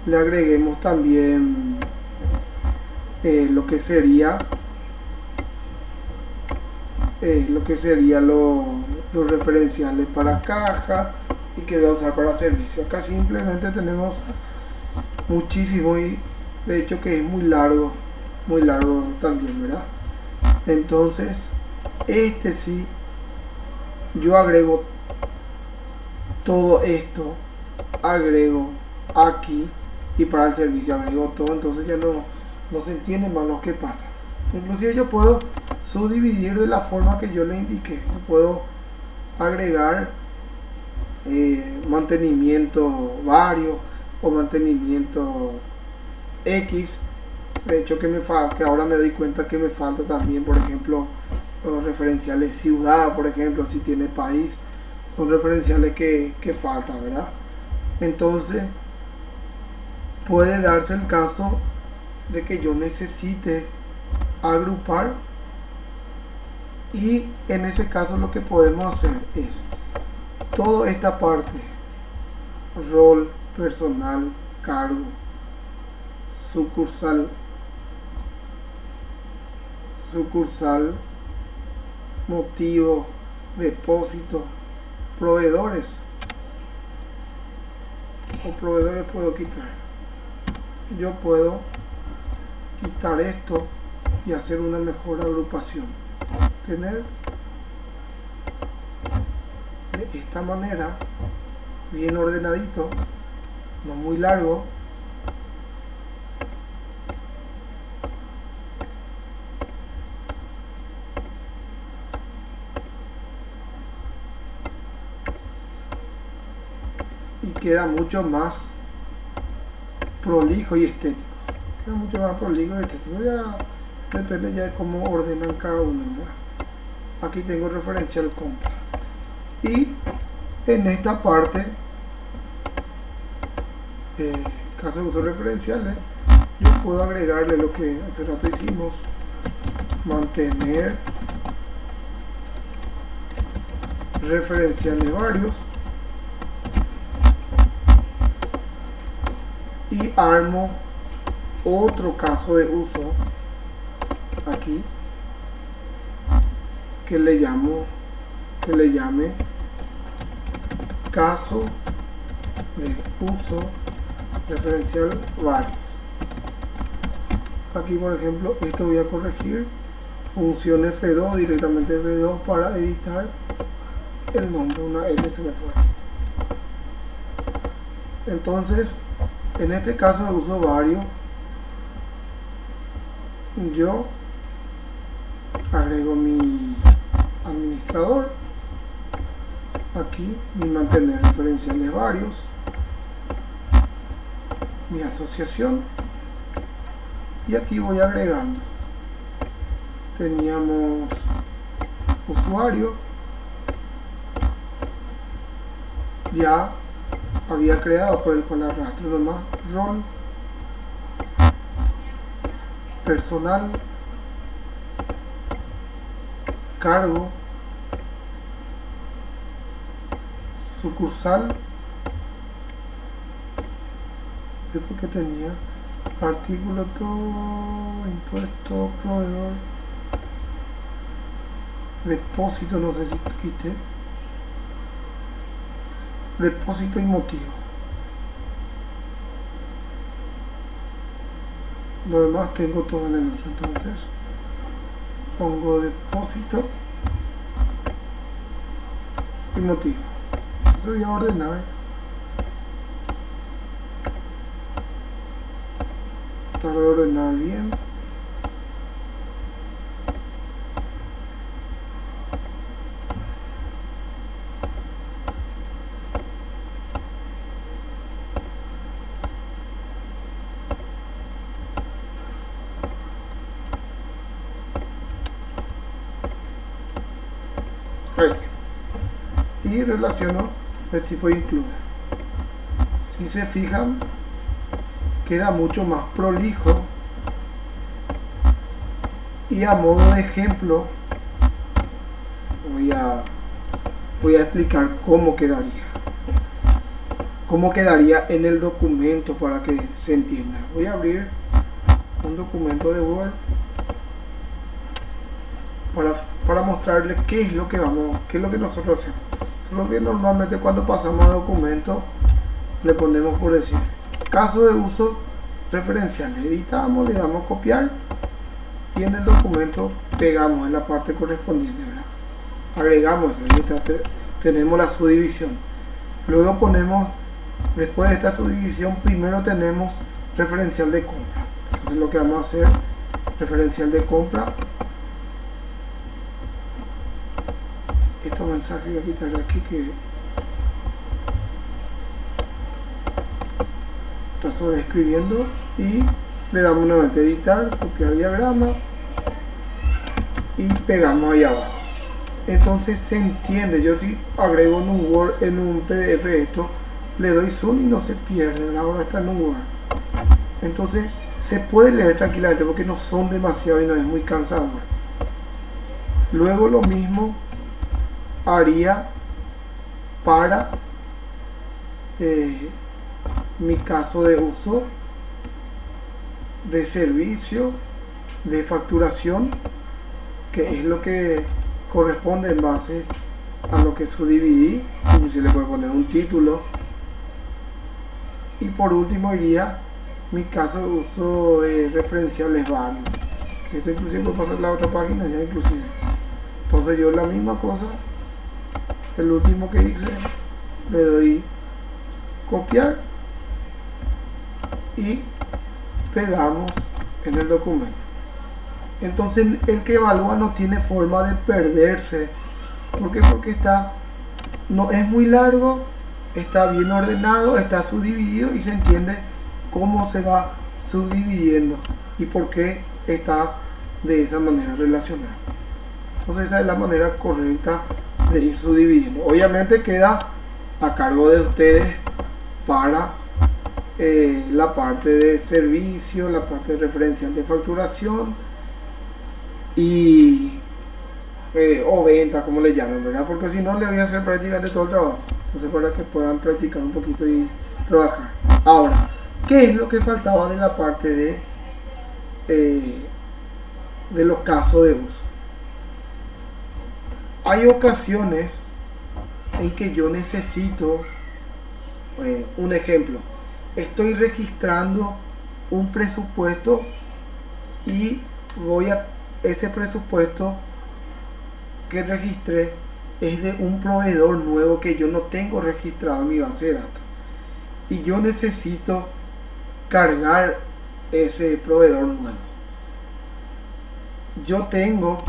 le agreguemos también lo que sería los referenciales para caja y que voy a usar para servicio. Acá simplemente tenemos muchísimo y de hecho que es muy largo muy largo también, ¿verdad? Entonces, este sí, yo agrego todo esto, agrego aquí, y para el servicio agrego todo, entonces ya no se entiende más lo que pasa. Inclusive yo puedo subdividir de la forma que yo le indiqué. Yo puedo agregar mantenimiento varios o mantenimiento X. De hecho que ahora me doy cuenta que me falta también, por ejemplo, los referenciales ciudad, por ejemplo, si tiene país, son referenciales que faltan, ¿verdad? Entonces puede darse el caso de que yo necesite agrupar, y en ese caso lo que podemos hacer es toda esta parte, rol, personal, cargo, sucursal, motivo, depósito, proveedores puedo quitar. Yo puedo quitar esto y hacer una mejor agrupación, tener de esta manera bien ordenadito, no muy largo, y queda mucho más prolijo y estético. Queda mucho más prolijo y estético. Ya depende ya de cómo ordenan cada uno, ¿verdad? Aquí tengo referencial compra, y en esta parte caso de uso referenciales, yo puedo agregarle lo que hace rato hicimos, mantener referenciales varios, y armo otro caso de uso aquí que le llame caso de uso referencial varios. Aquí, por ejemplo, esto voy a corregir función F2, directamente F2 para editar el nombre, una L se me fue. Entonces, en este caso de uso varios, yo agrego mi administrador, aquí mi mantener referenciales varios, mi asociación, y aquí voy agregando. Teníamos usuario, ya había creado, por el cual arrastro nomás rol, personal, cargo, sucursal, después que tenía artículo, todo, impuesto, proveedor, depósito, no sé si quité, depósito y motivo. Lo demás tengo todo en el otro, entonces pongo depósito y motivo. Entonces voy a ordenar, tratar de ordenar bien. Y relaciono el tipo include. Si se fijan, queda mucho más prolijo, y a modo de ejemplo voy a explicar cómo quedaría en el documento para que se entienda. Voy a abrir un documento de Word para mostrarles qué es lo que nosotros hacemos. Nosotros bien normalmente cuando pasamos a documento le ponemos, por decir, caso de uso referencial, editamos, le damos copiar y en el documento pegamos en la parte correspondiente, ¿verdad? Agregamos eso, ahí está, tenemos la subdivisión. Luego ponemos, después de esta subdivisión, primero tenemos referencial de compra. Entonces lo que vamos a hacer, referencial de compra. Estos mensajes voy a quitar de aquí que está sobreescribiendo, y le damos nuevamente editar, copiar diagrama y pegamos ahí abajo. Entonces se entiende. Yo si agrego en un Word, en un PDF esto, le doy zoom y no se pierde, ¿verdad? Ahora está en un Word. Entonces se puede leer tranquilamente porque no son demasiado y no es muy cansador. Luego lo mismo haría para mi caso de uso de servicio de facturación, que es lo que corresponde en base a lo que subdividí. Se le puede poner un título. Y por último iría mi caso de uso de referenciales varios, que esto inclusive puedo pasar a la otra página ya inclusive. Entonces yo la misma cosa, el último que hice, le doy copiar y pegamos en el documento. Entonces el que evalúa no tiene forma de perderse. ¿Por qué? Porque está, no es muy largo, está bien ordenado, está subdividido y se entiende cómo se va subdividiendo y por qué está de esa manera relacionada. Entonces esa es la manera correcta de ir subdividiendo. Obviamente queda a cargo de ustedes para la parte de servicio, la parte de referencial de facturación y o venta, como le llaman, ¿verdad? Porque si no, le voy a hacer prácticamente todo el trabajo. Entonces para que puedan practicar un poquito y trabajar. Ahora, ¿qué es lo que faltaba de la parte de los casos de uso? Hay ocasiones en que yo necesito, un ejemplo, estoy registrando un presupuesto y voy a ese presupuesto que registré es de un proveedor nuevo que yo no tengo registrado en mi base de datos y yo necesito cargar ese proveedor nuevo. Yo tengo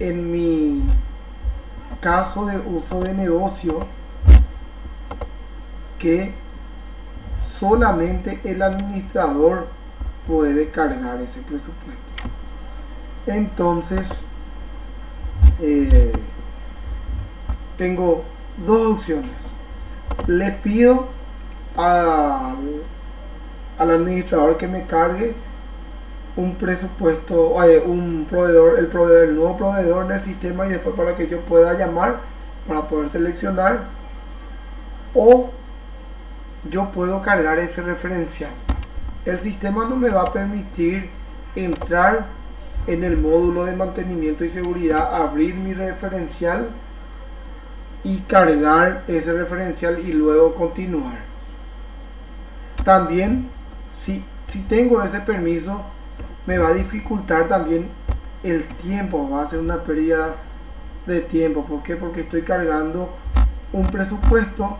en mi caso de uso de negocio que solamente el administrador puede cargar ese presupuesto. Entonces tengo dos opciones. Le pido al administrador que me cargue un presupuesto, un proveedor, el nuevo proveedor en el sistema, y después para que yo pueda llamar para poder seleccionar, o yo puedo cargar ese referencial. El sistema no me va a permitir entrar en el módulo de mantenimiento y seguridad, abrir mi referencial y cargar ese referencial y luego continuar. También si tengo ese permiso, me va a dificultar también el tiempo, va a ser una pérdida de tiempo. ¿Por qué? Porque estoy cargando un presupuesto,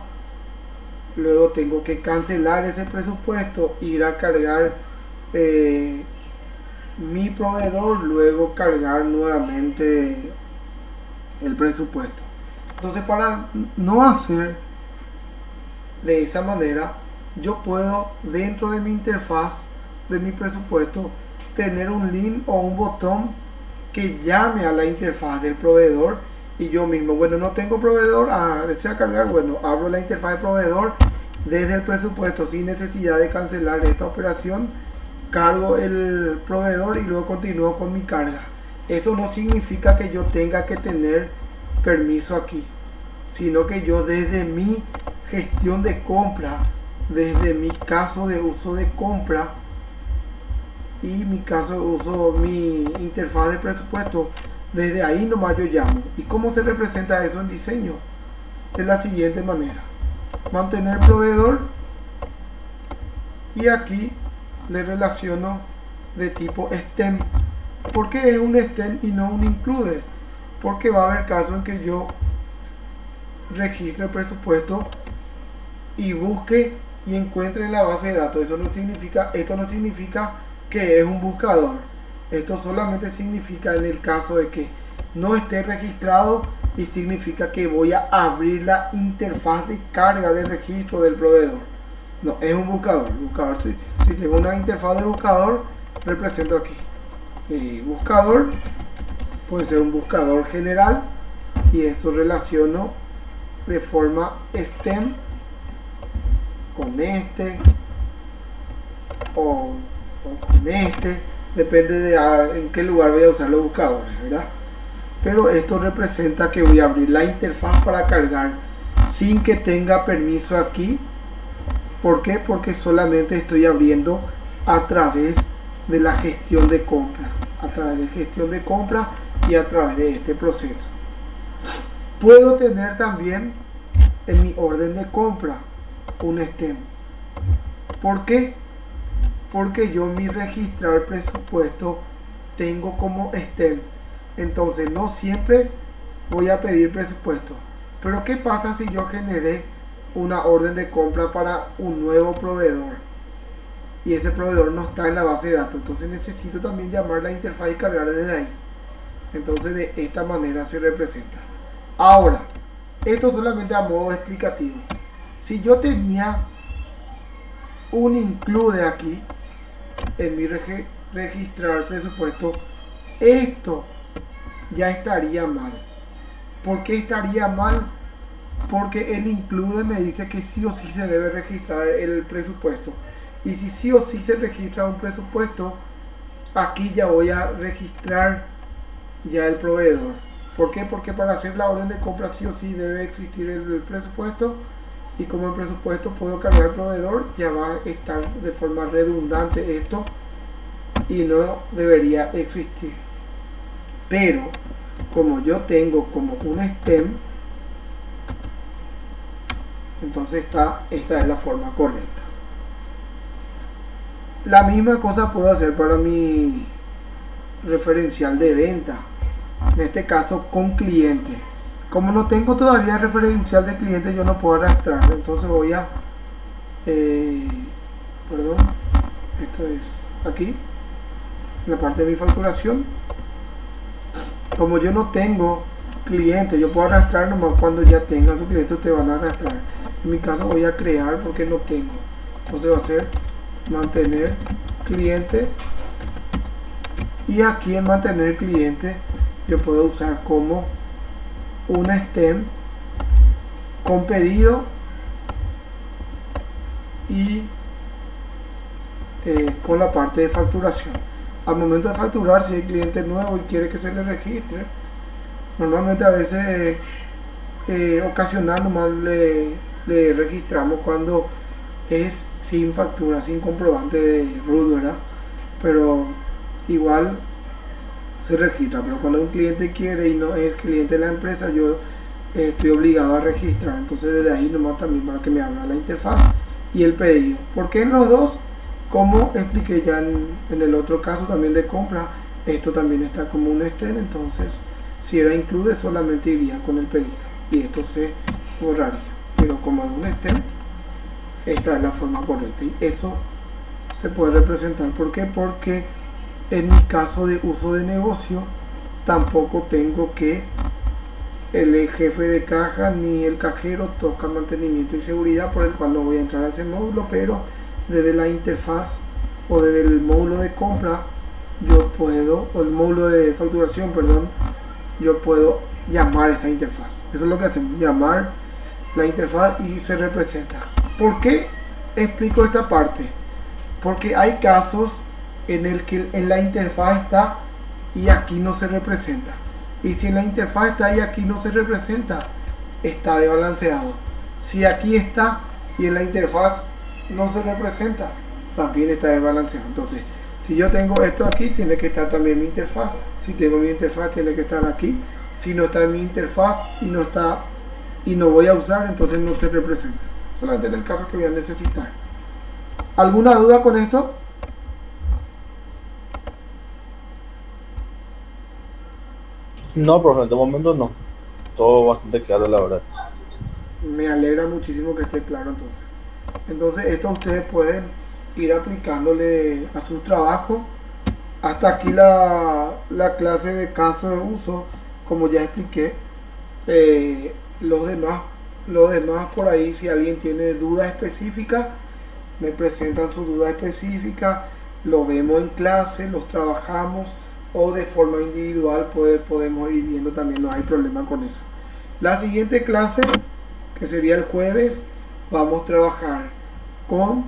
luego tengo que cancelar ese presupuesto, ir a cargar mi proveedor, luego cargar nuevamente el presupuesto. Entonces, para no hacer de esa manera, yo puedo dentro de mi interfaz de mi presupuesto tener un link o un botón que llame a la interfaz del proveedor, y yo mismo, bueno, no tengo proveedor, desea cargar, bueno, abro la interfaz de proveedor desde el presupuesto sin necesidad de cancelar esta operación, cargo el proveedor y luego continúo con mi carga. Eso no significa que yo tenga que tener permiso aquí, sino que yo desde mi gestión de compra, desde mi caso de uso de compra y mi caso de uso, mi interfaz de presupuesto, desde ahí nomás yo llamo. ¿Y cómo se representa eso en diseño? De la siguiente manera: mantener proveedor, y aquí le relaciono de tipo STEM, ¿Por qué es un extend y no un include? Porque va a haber casos en que yo registre el presupuesto y busque y encuentre en la base de datos. Esto no significa que es un buscador. Esto solamente significa en el caso de que no esté registrado y significa que voy a abrir la interfaz de carga de registro del proveedor. No, es un buscador. Si tengo una interfaz de buscador, represento aquí. Buscador puede ser un buscador general y esto relaciono de forma stem con este o con este, depende de en qué lugar voy a usar los buscadores, ¿verdad? Pero esto representa que voy a abrir la interfaz para cargar sin que tenga permiso aquí. ¿Por qué? Porque solamente estoy abriendo a través de la gestión de compra, y a través de este proceso. Puedo tener también en mi orden de compra un stem. ¿Por qué? Porque yo mi registrar presupuesto tengo como stem. Entonces no siempre voy a pedir presupuesto. Pero ¿qué pasa si yo generé una orden de compra para un nuevo proveedor y ese proveedor no está en la base de datos? Entonces necesito también llamar la interfaz y cargar desde ahí. Entonces de esta manera se representa. Ahora, esto solamente a modo explicativo. Si yo tenía un include aquí en mi registrar presupuesto, esto ya estaría mal. ¿Por qué estaría mal? Porque el include me dice que sí o sí se debe registrar el presupuesto. Y si sí o sí se registra un presupuesto, aquí ya voy a registrar ya el proveedor. ¿Por qué? Porque para hacer la orden de compra sí o sí debe existir el presupuesto. Y como el presupuesto puedo cargar el proveedor, ya va a estar de forma redundante esto y no debería existir. Pero como yo tengo como un stem, entonces esta es la forma correcta. La misma cosa puedo hacer para mi referencial de venta, en este caso con cliente. Como no tengo todavía referencial de cliente, yo no puedo arrastrar. Entonces voy a esto es aquí en la parte de mi facturación. Como yo no tengo cliente, yo puedo arrastrar nomás cuando ya tengan su cliente. Ustedes van a arrastrar. En mi caso voy a crear porque no tengo. Entonces va a ser mantener cliente, y aquí en mantener cliente yo puedo usar como un stem con pedido y con la parte de facturación. Al momento de facturar, si hay cliente nuevo y quiere que se le registre, normalmente a veces ocasional nomás le registramos cuando es sin factura, sin comprobante de RUT, ¿verdad? Pero igual se registra. Pero cuando un cliente quiere y no es cliente de la empresa, yo estoy obligado a registrar. Entonces desde ahí nomás también para que me abra la interfaz y el pedido. Porque en los dos, como expliqué ya en el otro caso también de compra, esto también está como un stem. Entonces si era include, solamente iría con el pedido y esto se borraría. Pero como es un stem, esta es la forma correcta y eso se puede representar. ¿Por qué? Porque en mi caso de uso de negocio tampoco tengo que el jefe de caja ni el cajero toca mantenimiento y seguridad, por el cual no voy a entrar a ese módulo, pero desde la interfaz o desde el módulo de compra yo puedo, o el módulo de facturación, perdón, yo puedo llamar esa interfaz. Eso es lo que hacemos, llamar la interfaz y se representa. ¿Por qué explico esta parte? Porque hay casos en el que en la interfaz está y aquí no se representa. Y si en la interfaz está y aquí no se representa, está desbalanceado. Si aquí está y en la interfaz no se representa, también está desbalanceado. Entonces, si yo tengo esto aquí, tiene que estar también mi interfaz. Si tengo mi interfaz, tiene que estar aquí. Si no está en mi interfaz y no está y no voy a usar, entonces no se representa. Solamente en el caso que voy a necesitar. ¿Alguna duda con esto? No, profe, en este momento no. Todo bastante claro, la verdad. Me alegra muchísimo que esté claro entonces. Entonces esto ustedes pueden ir aplicándole a su trabajo. Hasta aquí la clase de caso de uso, como ya expliqué. Eh, los demás, los demás por ahí, si alguien tiene duda específica, me presentan su duda específica, lo vemos en clase, los trabajamos o de forma individual podemos ir viendo también, no hay problema con eso. La siguiente clase, que sería el jueves, vamos a trabajar con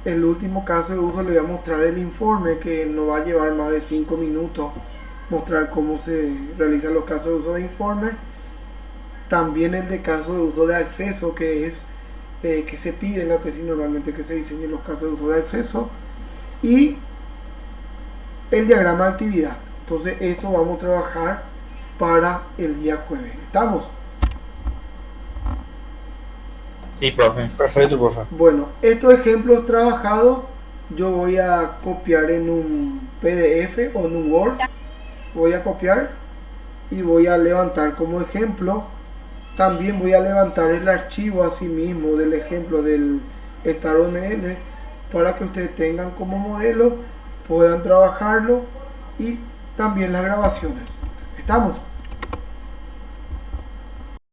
el último caso de uso. Le voy a mostrar el informe que nos va a llevar más de 5 minutos, mostrar cómo se realizan los casos de uso de informe. También el de caso de uso de acceso, que es que se pide en la tesis normalmente que se diseñen los casos de uso de acceso. Y el diagrama de actividad. Entonces eso vamos a trabajar para el día jueves. ¿Estamos? Sí, profe. Perfecto, profe. Bueno, estos ejemplos trabajados yo voy a copiar en un PDF o en un Word. Voy a copiar y voy a levantar como ejemplo. También voy a levantar el archivo así mismo del ejemplo del StarOML para que ustedes tengan como modelo, puedan trabajarlo y también las grabaciones. ¿Estamos?